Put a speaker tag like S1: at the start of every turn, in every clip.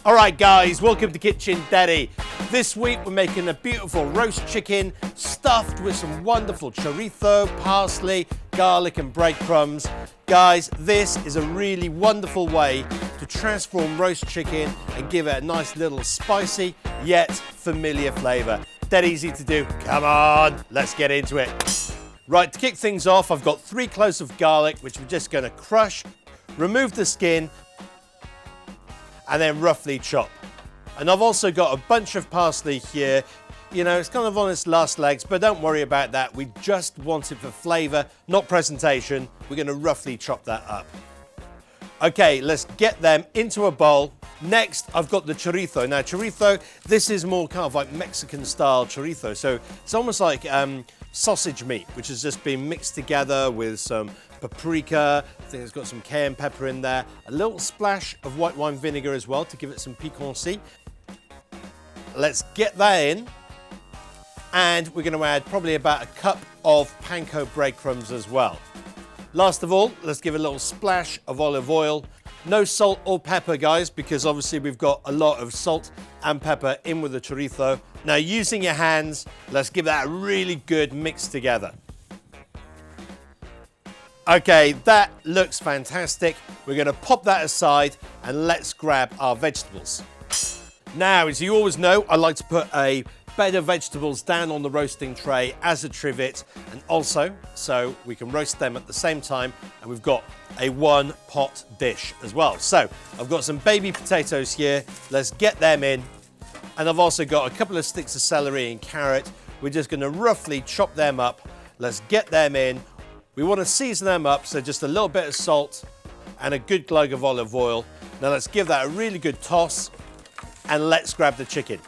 S1: All right, guys, welcome to Kitchen Daddy. This week we're making a beautiful roast chicken stuffed with some wonderful chorizo, parsley, garlic and breadcrumbs. Guys, this is a really wonderful way to transform roast chicken and give it a nice little spicy yet familiar flavour. Dead easy to do. Come on, let's get into it. Right, to kick things off, I've got 3 cloves of garlic, which we're just going to crush, remove the skin, and then roughly chop. And I've also got a bunch of parsley here. You know, it's kind of on its last legs, but don't worry about that. We just want it for flavour, not presentation. We're going to roughly chop that up. Okay, let's get them into a bowl. Next, I've got the chorizo. Now, chorizo, this is more kind of like Mexican style chorizo. So it's almost like sausage meat, which has just been mixed together with some paprika. I think it's got some cayenne pepper in there. A little splash of white wine vinegar as well to give it some piquancy. Let's get that in. And we're going to add probably about a cup of panko breadcrumbs as well. Last of all, let's give a little splash of olive oil. No salt or pepper, guys, because obviously we've got a lot of salt and pepper in with the chorizo. Now, using your hands, let's give that a really good mix together. Okay, that looks fantastic. We're going to pop that aside and let's grab our vegetables. Now, as you always know, I like to put a bed of vegetables down on the roasting tray as a trivet, and also so we can roast them at the same time, and we've got a 1-pot dish as well. So I've got some baby potatoes here. Let's get them in. And I've also got a couple of sticks of celery and carrot. We're just going to roughly chop them up. Let's get them in. We want to season them up, so just a little bit of salt and a good glug of olive oil. Now let's give that a really good toss, and let's grab the chicken.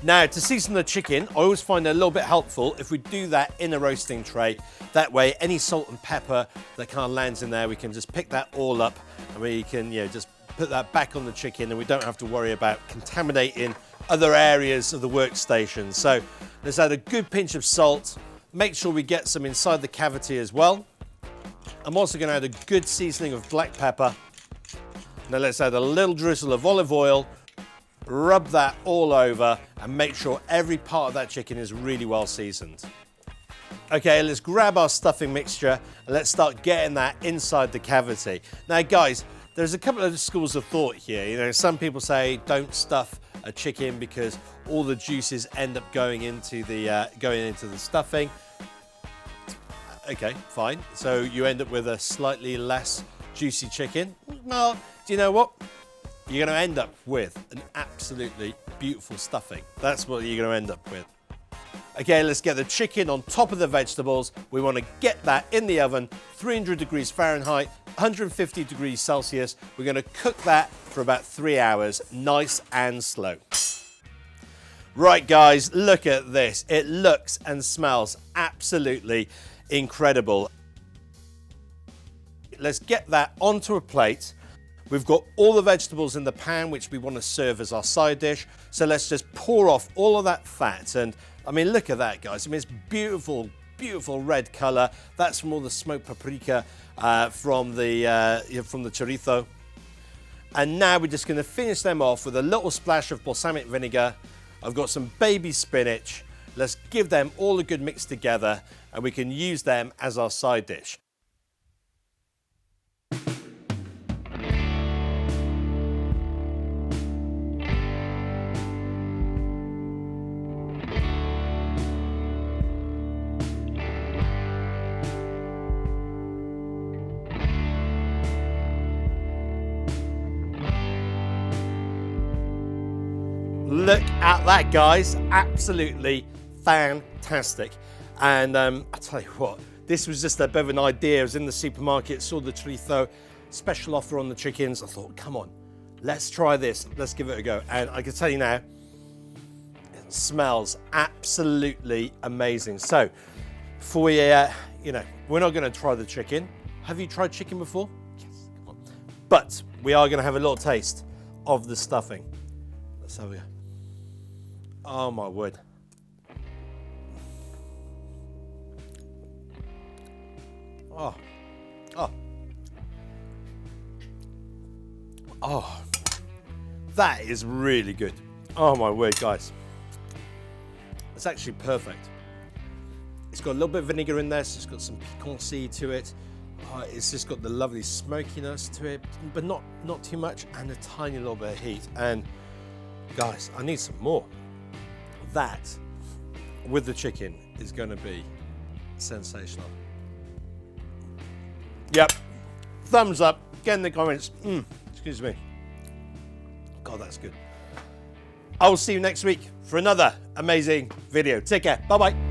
S1: Now, to season the chicken, I always find it a little bit helpful if we do that in a roasting tray. That way, any salt and pepper that kind of lands in there, we can just pick that all up, and we can, just put that back on the chicken, and we don't have to worry about contaminating other areas of the workstation. So let's add a good pinch of salt. Make sure we get some inside the cavity as well. I'm also going to add a good seasoning of black pepper. Now let's add a little drizzle of olive oil. Rub that all over and make sure every part of that chicken is really well seasoned. Okay, let's grab our stuffing mixture and let's start getting that inside the cavity. Now guys, there's a couple of schools of thought here. Some people say don't stuff a chicken because all the juices end up going into the stuffing. Okay, fine. So you end up with a slightly less juicy chicken. Well, do you know what? You're going to end up with an absolutely beautiful stuffing. That's what you're going to end up with. Okay, let's get the chicken on top of the vegetables. We want to get that in the oven, 300 degrees Fahrenheit, 150 degrees Celsius. We're going to cook that for about 3 hours, nice and slow. Right, guys, look at this. It looks and smells absolutely incredible. Let's get that onto a plate. We've got all the vegetables in the pan, which we want to serve as our side dish. So let's just pour off all of that fat. And I mean, look at that, guys. I mean, it's beautiful, beautiful red color. That's from all the smoked paprika from the chorizo. And now we're just going to finish them off with a little splash of balsamic vinegar. I've got some baby spinach. Let's give them all a good mix together, and we can use them as our side dish. Look at that, guys. Absolutely fantastic. And I tell you what, this was just a bit of an idea. I was in the supermarket, saw the chorizo special offer on the chickens. I thought, come on, let's try this. Let's give it a go. And I can tell you now, it smells absolutely amazing. So before we, we're not going to try the chicken. Have you tried chicken before? Yes, come on. But we are going to have a little taste of the stuffing. Let's have a go. Oh my word. Oh. Oh. That is really good. Oh my word, guys. It's actually perfect. It's got a little bit of vinegar in there, so it's got some piquancy to it. It's just got the lovely smokiness to it, but not too much, and a tiny little bit of heat. And guys, I need some more. That with the chicken is going to be sensational. Yep. Thumbs up. Get in the comments. Excuse me. God, that's good. I will see you next week for another amazing video. Take care. Bye-bye.